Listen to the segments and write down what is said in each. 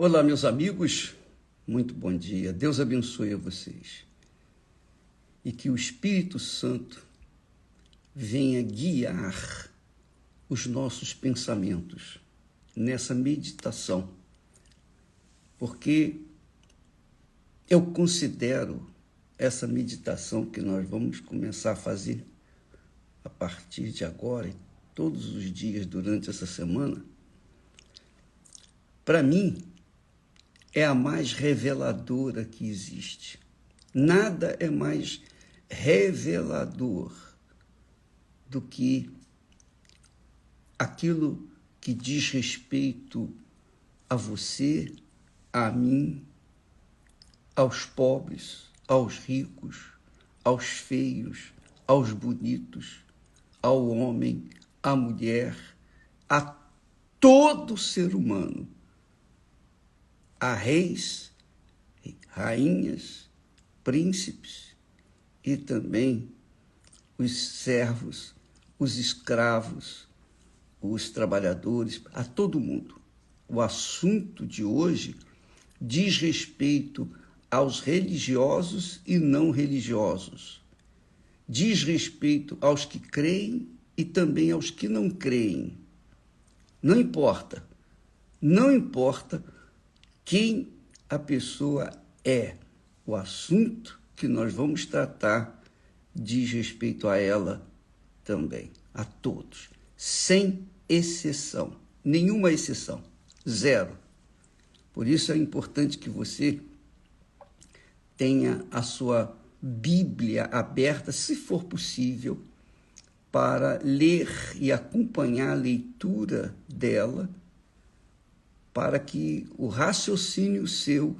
Olá, meus amigos, muito bom dia. Deus abençoe a vocês e que o Espírito Santo venha guiar os nossos pensamentos nessa meditação, porque eu considero essa meditação que nós vamos começar a fazer a partir de agora e todos os dias durante essa semana, para mim, é a mais reveladora que existe. Nada é mais revelador do que aquilo que diz respeito a você, a mim, aos pobres, aos ricos, aos feios, aos bonitos, ao homem, à mulher, a todo ser humano. A reis, rainhas, príncipes e também os servos, os escravos, os trabalhadores, a todo mundo. O assunto de hoje diz respeito aos religiosos e não religiosos. Diz respeito aos que creem e também aos que não creem. Não importa quem a pessoa é. O assunto que nós vamos tratar diz respeito a ela também, a todos, sem exceção, nenhuma exceção, zero. Por isso é importante que você tenha a sua Bíblia aberta, se for possível, para ler e acompanhar a leitura dela, para que o raciocínio seu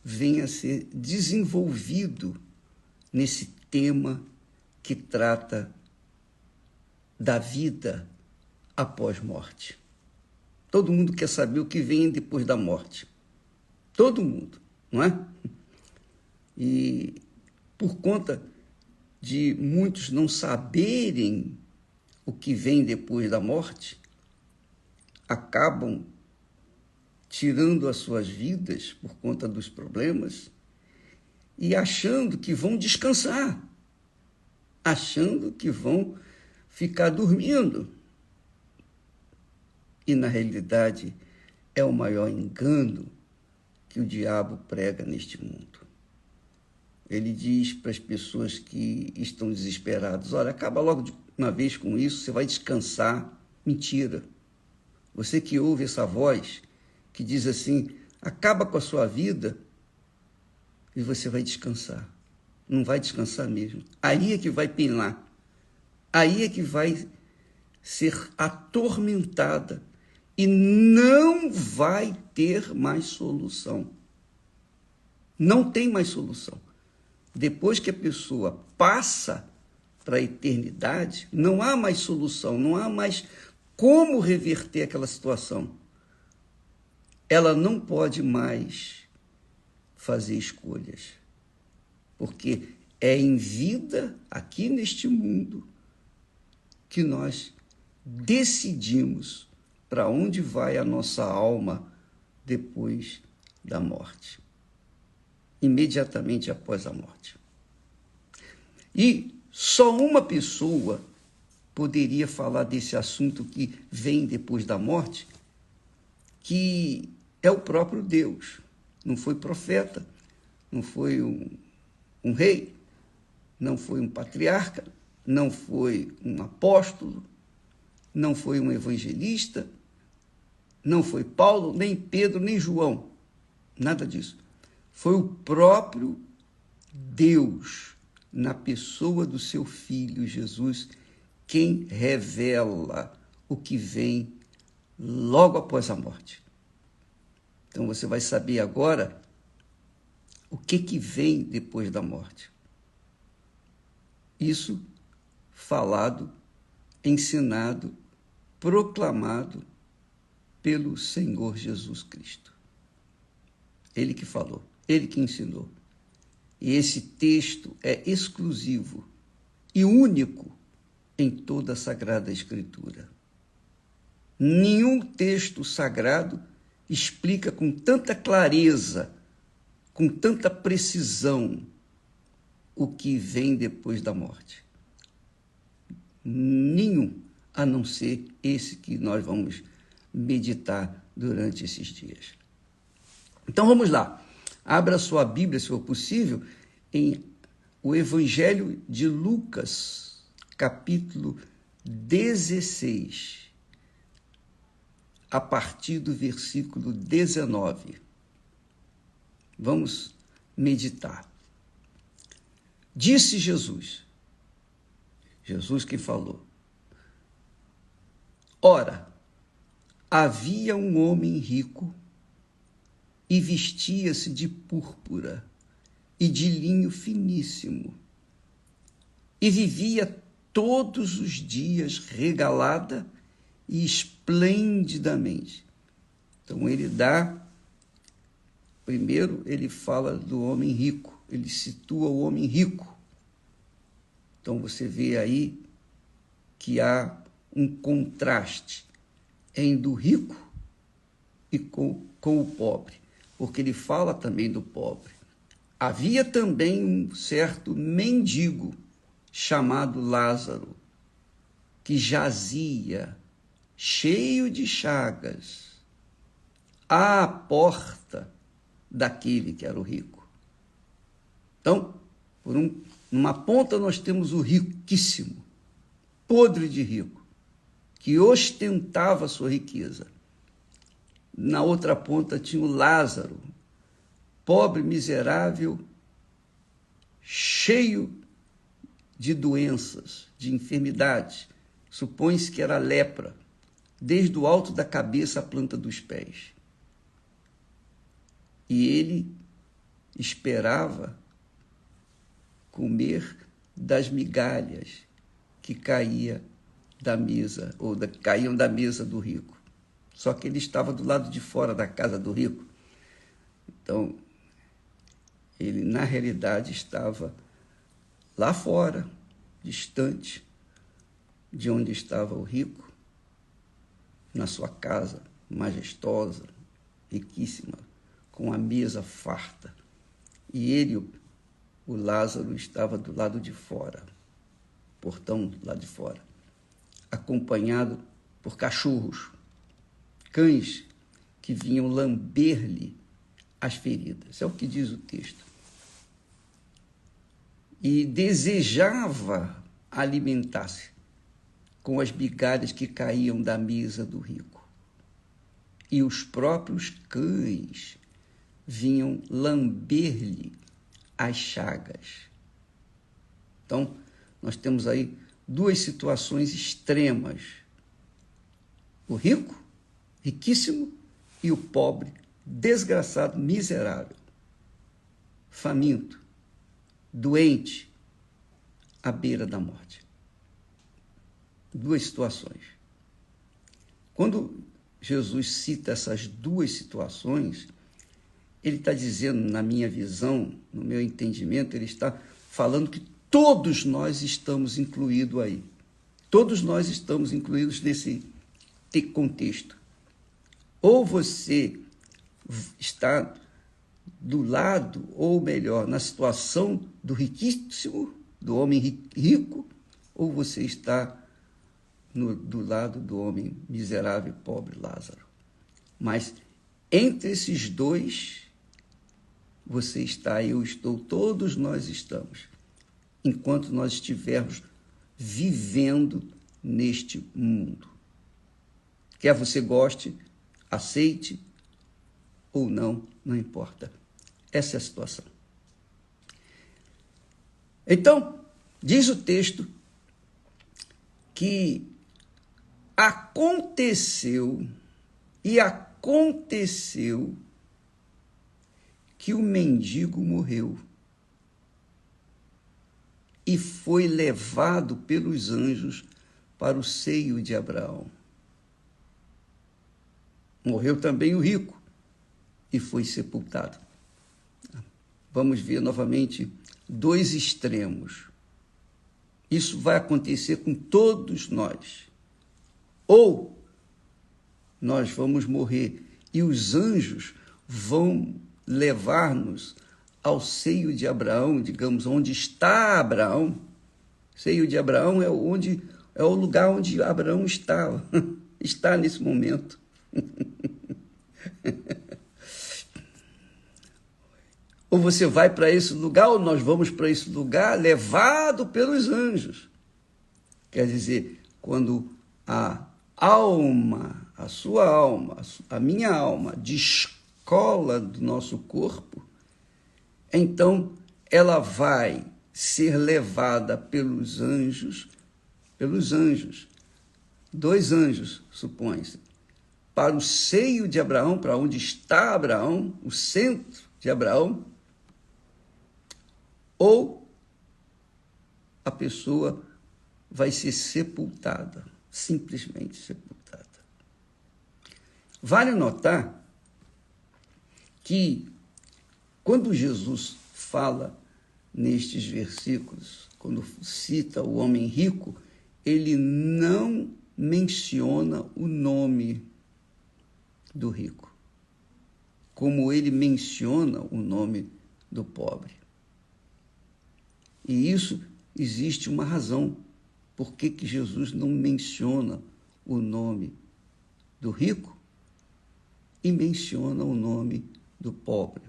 venha a ser desenvolvido nesse tema que trata da vida após morte. Todo mundo quer saber o que vem depois da morte. Todo mundo, não é? E por conta de muitos não saberem o que vem depois da morte, acabam tirando as suas vidas por conta dos problemas e achando que vão descansar, achando que vão ficar dormindo. E, na realidade, é o maior engano que o diabo prega neste mundo. Ele diz para as pessoas que estão desesperadas: olha, acaba logo de uma vez com isso, você vai descansar. Mentira. Você que ouve essa voz que diz assim: acaba com a sua vida e você vai descansar. Não vai descansar mesmo. Aí é que vai penar. Aí é que vai ser atormentada e não vai ter mais solução. Não tem mais solução. Depois que a pessoa passa para a eternidade, não há mais solução, não há mais como reverter aquela situação. Ela não pode mais fazer escolhas, porque é em vida, aqui neste mundo, que nós decidimos para onde vai a nossa alma depois da morte, imediatamente após a morte. E só uma pessoa poderia falar desse assunto que vem depois da morte, que é o próprio Deus. Não foi profeta, não foi um rei, não foi um patriarca, não foi um apóstolo, não foi um evangelista, não foi Paulo, nem Pedro, nem João. Nada disso. Foi o próprio Deus, na pessoa do seu Filho Jesus, quem revela o que vem logo após a morte. Então você vai saber agora o que vem depois da morte. Isso falado, ensinado, proclamado pelo Senhor Jesus Cristo. Ele que falou, ele que ensinou. E esse texto é exclusivo e único em toda a Sagrada Escritura. Nenhum texto sagrado explica com tanta clareza, com tanta precisão, o que vem depois da morte? Nenhum, a não ser esse que nós vamos meditar durante esses dias. Então vamos lá. Abra sua Bíblia, se for possível, em o Evangelho de Lucas, capítulo 16, a partir do versículo 19. Vamos meditar. Disse Jesus que falou: ora, havia um homem rico e vestia-se de púrpura e de linho finíssimo, e vivia todos os dias regalada e esplendidamente. Então primeiro ele fala do homem rico, ele situa o homem rico. Então você vê aí que há um contraste do rico e com o pobre, porque ele fala também do pobre. Havia também um certo mendigo chamado Lázaro, que jazia, cheio de chagas, à porta daquele que era o rico. Então, numa ponta nós temos o riquíssimo, podre de rico, que ostentava a sua riqueza. Na outra ponta tinha o Lázaro, pobre, miserável, cheio de doenças, de enfermidades. Supõe-se que era lepra, desde o alto da cabeça à planta dos pés. E ele esperava comer das migalhas que caíam da mesa do rico. Só que ele estava do lado de fora da casa do rico. Então, ele, na realidade, estava lá fora, distante de onde estava o rico, na sua casa majestosa, riquíssima, com a mesa farta. E ele, o Lázaro, estava do lado de fora, portão do lado de fora, acompanhado por cachorros, cães que vinham lamber-lhe as feridas. É o que diz o texto. E desejava alimentar-se com as migalhas que caíam da mesa do rico. E os próprios cães vinham lamber-lhe as chagas. Então, nós temos aí duas situações extremas. O rico, riquíssimo, e o pobre, desgraçado, miserável, faminto, doente, à beira da morte. Duas situações. Quando Jesus cita essas duas situações, ele está dizendo, na minha visão, no meu entendimento, ele está falando que todos nós estamos incluídos aí. Todos nós estamos incluídos nesse contexto. Ou você está do lado, ou melhor, na situação do riquíssimo, do homem rico, ou você está do lado do homem miserável e pobre, Lázaro. Mas entre esses dois, você está, eu estou, todos nós estamos, enquanto nós estivermos vivendo neste mundo. Quer você goste, aceite ou não, não importa. Essa é a situação. Então, diz o texto que aconteceu que o mendigo morreu e foi levado pelos anjos para o seio de Abraão. Morreu também o rico e foi sepultado. Vamos ver novamente dois extremos. Isso vai acontecer com todos nós. Ou nós vamos morrer e os anjos vão levar-nos ao seio de Abraão, digamos, onde está Abraão. Seio de Abraão é o lugar onde Abraão estava, está nesse momento. Ou você vai para esse lugar, ou nós vamos para esse lugar levado pelos anjos. Quer dizer, quando a alma, a sua alma, a minha alma descola do nosso corpo, então ela vai ser levada pelos anjos, dois anjos, supõe-se, para o seio de Abraão, para onde está Abraão, o centro de Abraão, ou a pessoa vai ser sepultada, simplesmente sepultada. Vale notar que quando Jesus fala nestes versículos, quando cita o homem rico, ele não menciona o nome do rico, como ele menciona o nome do pobre. E isso existe uma razão. Por que Jesus não menciona o nome do rico e menciona o nome do pobre?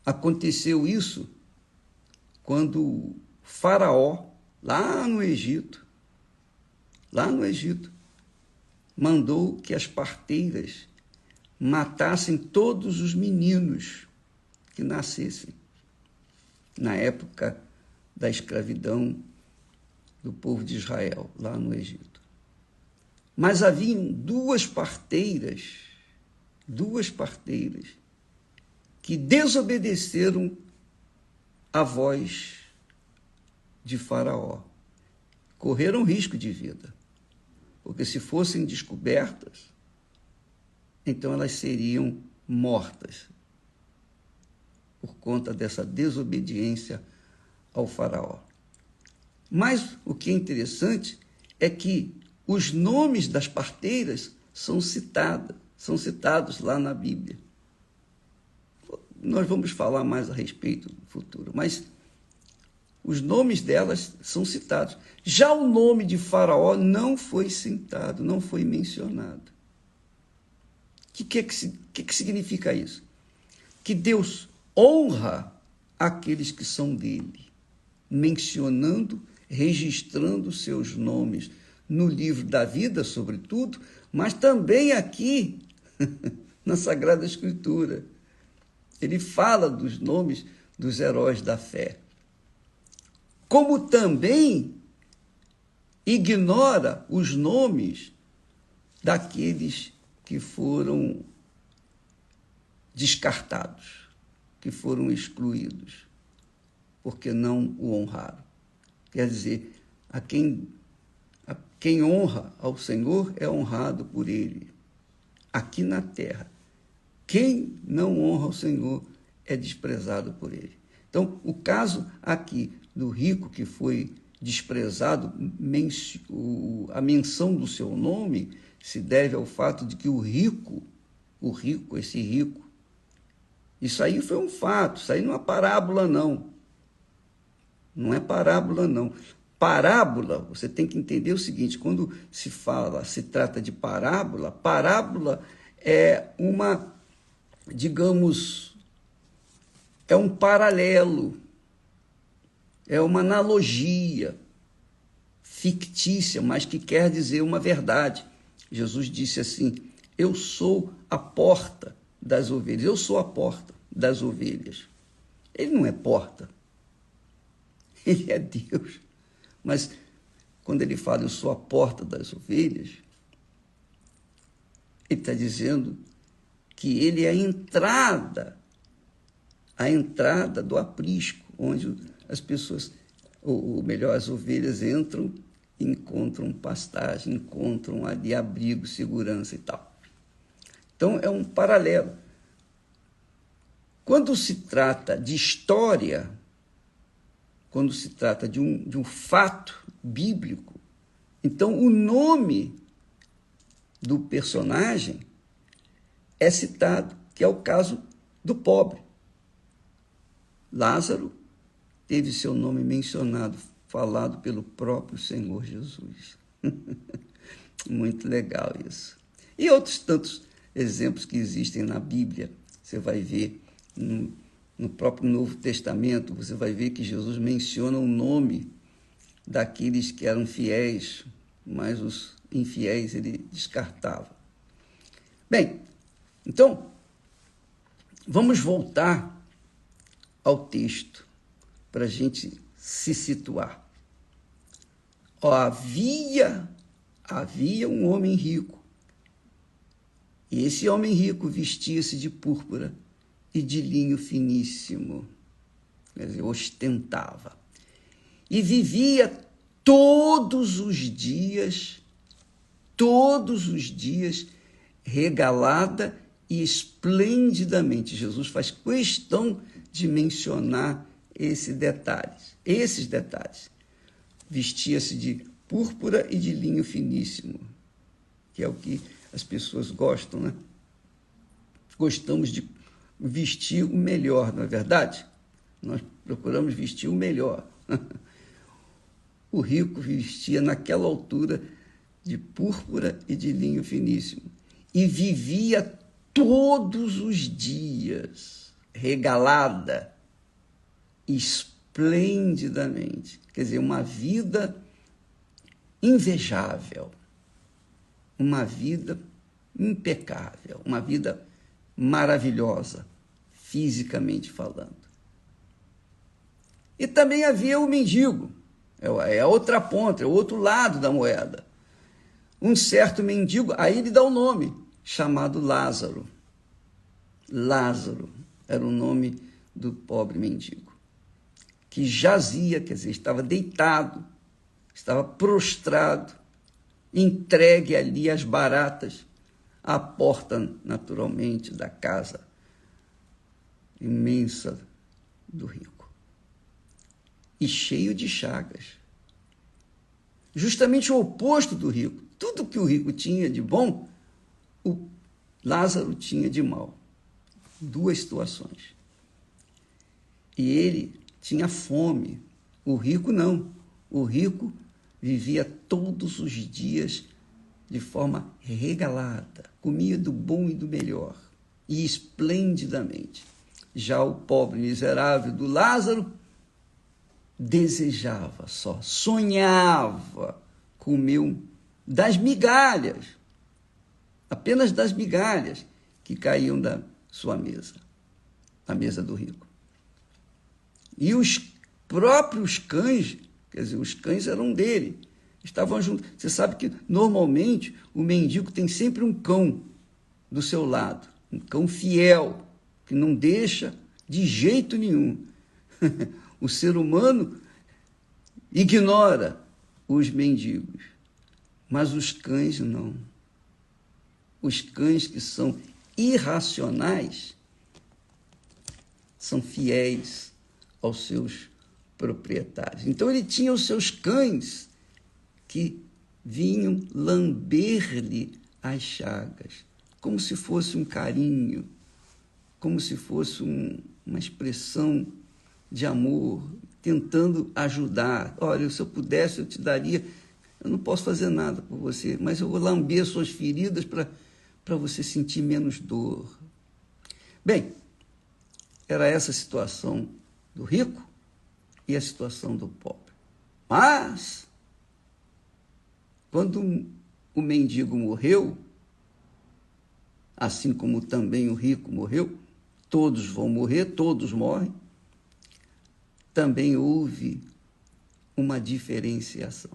Aconteceu isso quando Faraó, lá no Egito, mandou que as parteiras matassem todos os meninos que nascessem na época da escravidão do povo de Israel, lá no Egito. Mas haviam duas parteiras que desobedeceram à voz de Faraó. Correram risco de vida, porque se fossem descobertas, então elas seriam mortas por conta dessa desobediência ao Faraó. Mas o que é interessante é que os nomes das parteiras são citados lá na Bíblia. Nós vamos falar mais a respeito no futuro, mas os nomes delas são citados. Já o nome de Faraó não foi citado, não foi mencionado. O que significa isso? Que Deus honra aqueles que são dele, mencionando, registrando seus nomes no livro da vida, sobretudo, mas também aqui na Sagrada Escritura. Ele fala dos nomes dos heróis da fé. Como também ignora os nomes daqueles que foram descartados, que foram excluídos, porque não o honraram. Quer dizer, quem honra ao Senhor é honrado por ele, aqui na terra. Quem não honra ao Senhor é desprezado por ele. Então, o caso aqui do rico que foi desprezado, a menção do seu nome se deve ao fato de que esse rico, isso aí foi um fato, isso aí não é parábola, não. Não é parábola, não. Parábola, você tem que entender o seguinte, quando se trata de parábola é é um paralelo, é uma analogia fictícia, mas que quer dizer uma verdade. Jesus disse assim: eu sou a porta das ovelhas, eu sou a porta das ovelhas. Ele não é porta, ele é Deus. Mas quando ele fala eu sou a porta das ovelhas, ele está dizendo que ele é a entrada do aprisco, onde as pessoas, ou melhor, as ovelhas entram e encontram pastagem, encontram ali abrigo, segurança e tal. Então, é um paralelo. Quando se trata de história, quando se trata de um fato bíblico, então o nome do personagem é citado, que é o caso do pobre. Lázaro teve seu nome mencionado, falado pelo próprio Senhor Jesus. Muito legal isso. E outros tantos exemplos que existem na Bíblia. Você vai ver no próprio Novo Testamento, você vai ver que Jesus menciona o nome daqueles que eram fiéis, mas os infiéis ele descartava. Bem, então, vamos voltar ao texto para a gente se situar. Havia um homem rico, e esse homem rico vestia-se de púrpura e de linho finíssimo, quer dizer, ostentava, e vivia todos os dias, regalada e esplendidamente. Jesus faz questão de mencionar esses detalhes. Vestia-se de púrpura e de linho finíssimo, que é o que as pessoas gostam, né? Gostamos de vestir o melhor, não é verdade? Nós procuramos vestir o melhor. O rico vestia naquela altura de púrpura e de linho finíssimo e vivia todos os dias regalada, esplendidamente. Quer dizer, uma vida invejável, uma vida impecável, uma vida maravilhosa, fisicamente falando. E também havia o mendigo, é a outra ponta, é o outro lado da moeda. Um certo mendigo, aí ele dá o nome, chamado Lázaro. Lázaro era o nome do pobre mendigo, que jazia, quer dizer, estava deitado, estava prostrado, entregue ali às baratas, à porta, naturalmente, da casa imensa do rico. E cheio de chagas. Justamente o oposto do rico. Tudo que o rico tinha de bom, o Lázaro tinha de mal. Duas situações. E ele tinha fome. O rico não. O rico vivia todos os dias de forma regalada, comia do bom e do melhor, e esplendidamente. Já o pobre miserável do Lázaro desejava só, sonhava comer das migalhas, apenas das migalhas que caíam da sua mesa, da mesa do rico. E os próprios cães, quer dizer, os cães eram dele, estavam juntos. Você sabe que, normalmente, o mendigo tem sempre um cão do seu lado, um cão fiel, que não deixa de jeito nenhum. O ser humano ignora os mendigos, mas os cães não. Os cães que são irracionais são fiéis aos seus proprietários. Então ele tinha os seus cães que vinham lamber-lhe as chagas, como se fosse um carinho, como se fosse uma expressão de amor, tentando ajudar. Olha, se eu pudesse, eu te daria. Eu não posso fazer nada por você, mas eu vou lamber suas feridas para você sentir menos dor. Bem, era essa a situação do rico e a situação do pobre. Mas, quando o mendigo morreu, assim como também o rico morreu, todos vão morrer, todos morrem, também houve uma diferenciação.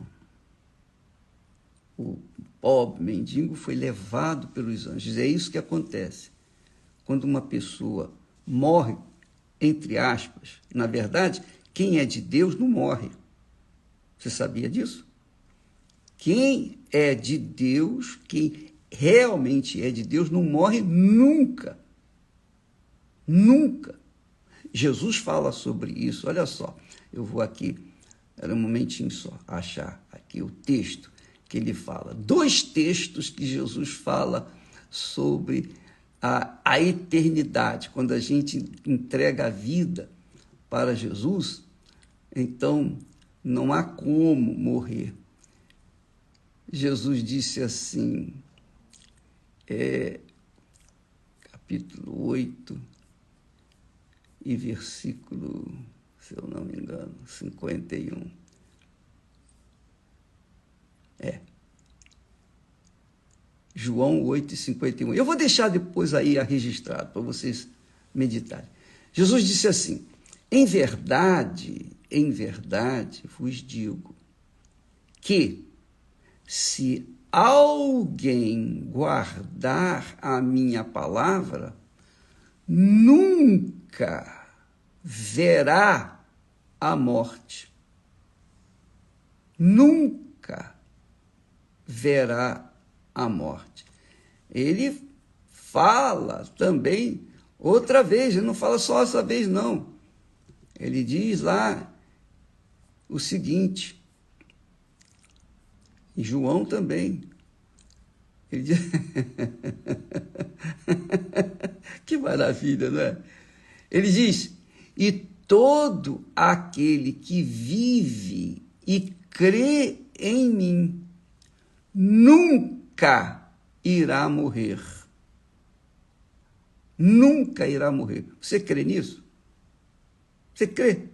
O pobre mendigo foi levado pelos anjos. É isso que acontece. Quando uma pessoa morre, entre aspas, na verdade, quem é de Deus não morre. Você sabia disso? Quem é de Deus, quem realmente é de Deus, não morre nunca. Nunca. Jesus fala sobre isso. Olha só, eu vou aqui, era um momentinho só, achar aqui o texto que ele fala. 2 textos que Jesus fala sobre a eternidade, quando a gente entrega a vida para Jesus, então não há como morrer. Jesus disse assim, capítulo 8 e versículo, se eu não me engano, 51. João 8 e 51. Eu vou deixar depois aí registrado para vocês meditarem. Jesus disse assim, em verdade vos digo que se alguém guardar a minha palavra, nunca verá a morte. Nunca verá a morte. Ele fala também outra vez, ele não fala só essa vez, não. Ele diz lá o seguinte, em João também, ele diz... Que maravilha, não é? Ele diz, e todo aquele que vive e crê em mim, nunca irá morrer. Nunca irá morrer. Você crê nisso? Você crê?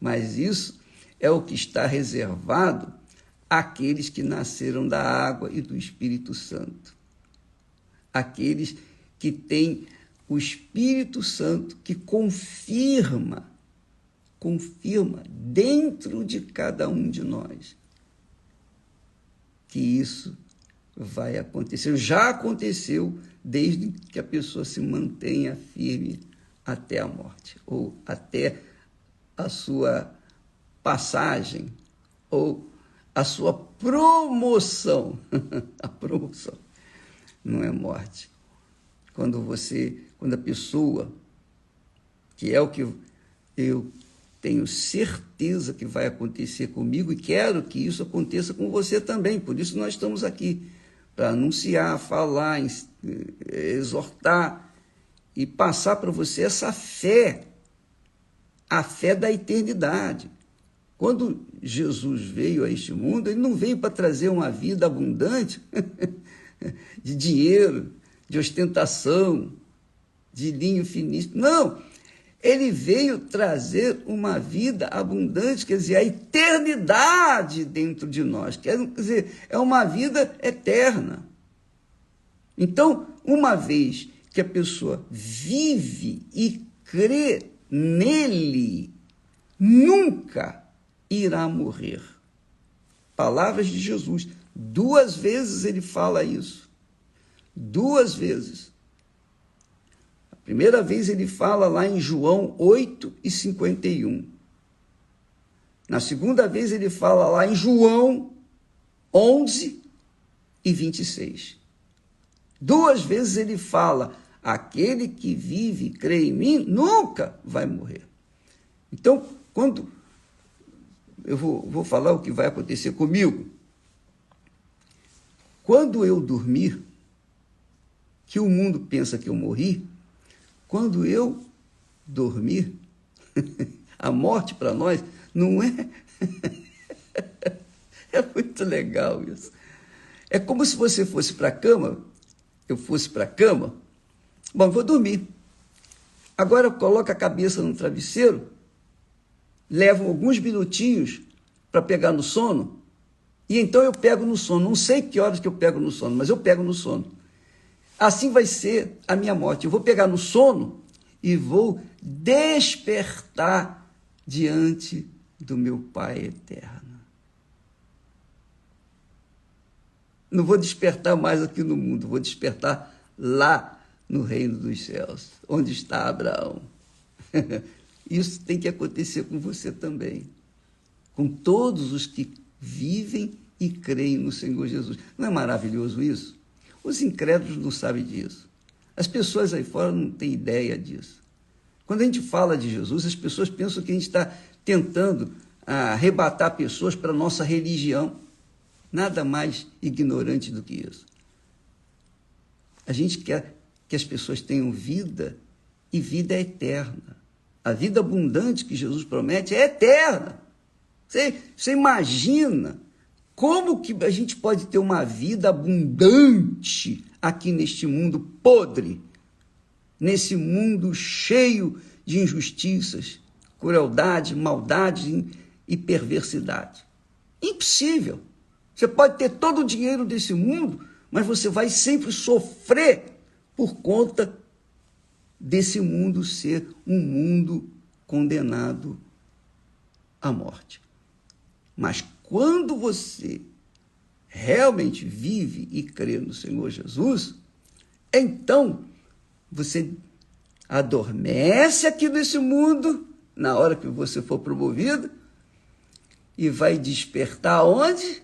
Mas isso é o que está reservado àqueles que nasceram da água e do Espírito Santo. Aqueles que têm o Espírito Santo que confirma dentro de cada um de nós que isso vai acontecer. Já aconteceu desde que a pessoa se mantenha firme até a morte, ou até a sua passagem, ou a sua promoção. A promoção não é morte. Quando a pessoa, que é o que eu tenho certeza que vai acontecer comigo e quero que isso aconteça com você também. Por isso nós estamos aqui, para anunciar, falar, exortar e passar para você essa fé, a fé da eternidade. Quando Jesus veio a este mundo, ele não veio para trazer uma vida abundante de dinheiro, de ostentação, de linho finíssimo. Não! Ele veio trazer uma vida abundante, quer dizer, a eternidade dentro de nós. Quer dizer, é uma vida eterna. Então, uma vez que a pessoa vive e crê nele, nunca irá morrer. Palavras de Jesus. 2 vezes ele fala isso. 2 vezes. A primeira vez ele fala lá em João 8 e 51. Na segunda vez ele fala lá em João 11 e 26. 2 vezes ele fala, aquele que vive e crê em mim nunca vai morrer. Então, quando eu vou falar o que vai acontecer comigo, quando eu dormir, que o mundo pensa que eu morri, quando eu dormir, a morte para nós não é... É muito legal isso. É como se você fosse para a cama, eu fosse para a cama, bom, vou dormir. Agora eu coloco a cabeça no travesseiro, levo alguns minutinhos para pegar no sono, e então eu pego no sono. Não sei que horas que eu pego no sono, mas eu pego no sono. Assim vai ser a minha morte. Eu vou pegar no sono e vou despertar diante do meu Pai eterno. Não vou despertar mais aqui no mundo, vou despertar lá no reino dos céus, onde está Abraão. Isso tem que acontecer com você também, com todos os que vivem e creem no Senhor Jesus. Não é maravilhoso isso? Os incrédulos não sabem disso. As pessoas aí fora não têm ideia disso. Quando a gente fala de Jesus, as pessoas pensam que a gente está tentando arrebatar pessoas para a nossa religião. Nada mais ignorante do que isso. A gente quer que as pessoas tenham vida e vida eterna. A vida abundante que Jesus promete é eterna. Você imagina como que a gente pode ter uma vida abundante aqui neste mundo podre, nesse mundo cheio de injustiças, crueldade, maldade e perversidade? Impossível. Você pode ter todo o dinheiro desse mundo, mas você vai sempre sofrer por conta desse mundo ser um mundo condenado à morte. Mas quando você realmente vive e crê no Senhor Jesus, então você adormece aqui nesse mundo, na hora que você for promovido, e vai despertar onde?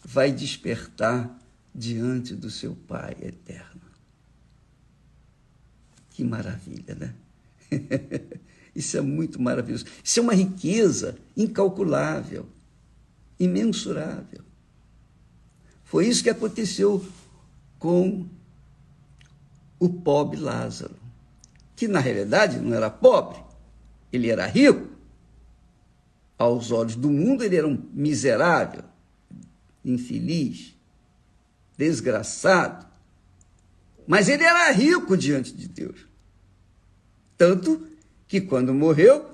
Vai despertar diante do seu Pai eterno. Que maravilha, né? Isso é muito maravilhoso. Isso é uma riqueza incalculável, imensurável. Foi isso que aconteceu com o pobre Lázaro, que na realidade não era pobre, ele era rico. Aos olhos do mundo ele era um miserável, infeliz, desgraçado, mas ele era rico diante de Deus. Tanto que quando morreu,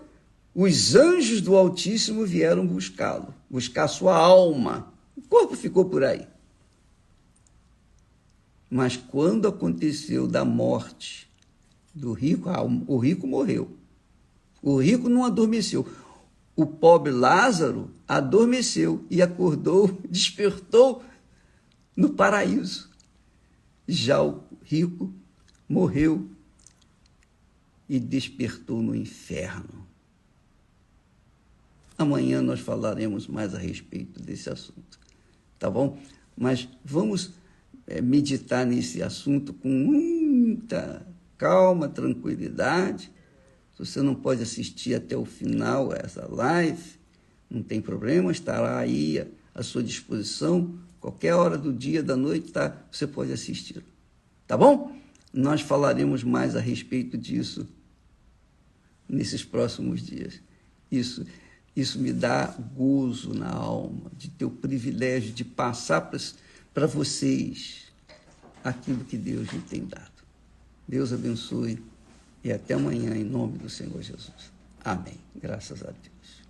os anjos do Altíssimo vieram buscá-lo, buscar sua alma. O corpo ficou por aí. Mas quando aconteceu da morte do rico, o rico morreu. O rico não adormeceu. O pobre Lázaro adormeceu e acordou, despertou no paraíso. Já o rico morreu e despertou no inferno. Amanhã nós falaremos mais a respeito desse assunto, tá bom? Mas vamos meditar nesse assunto com muita calma, tranquilidade. Se você não pode assistir até o final essa live, não tem problema, estará aí à sua disposição. Qualquer hora do dia, da noite, você pode assistir. Tá bom? Nós falaremos mais a respeito disso nesses próximos dias. Isso me dá gozo na alma, de ter o privilégio de passar para vocês aquilo que Deus me tem dado. Deus abençoe e até amanhã, em nome do Senhor Jesus. Amém. Graças a Deus.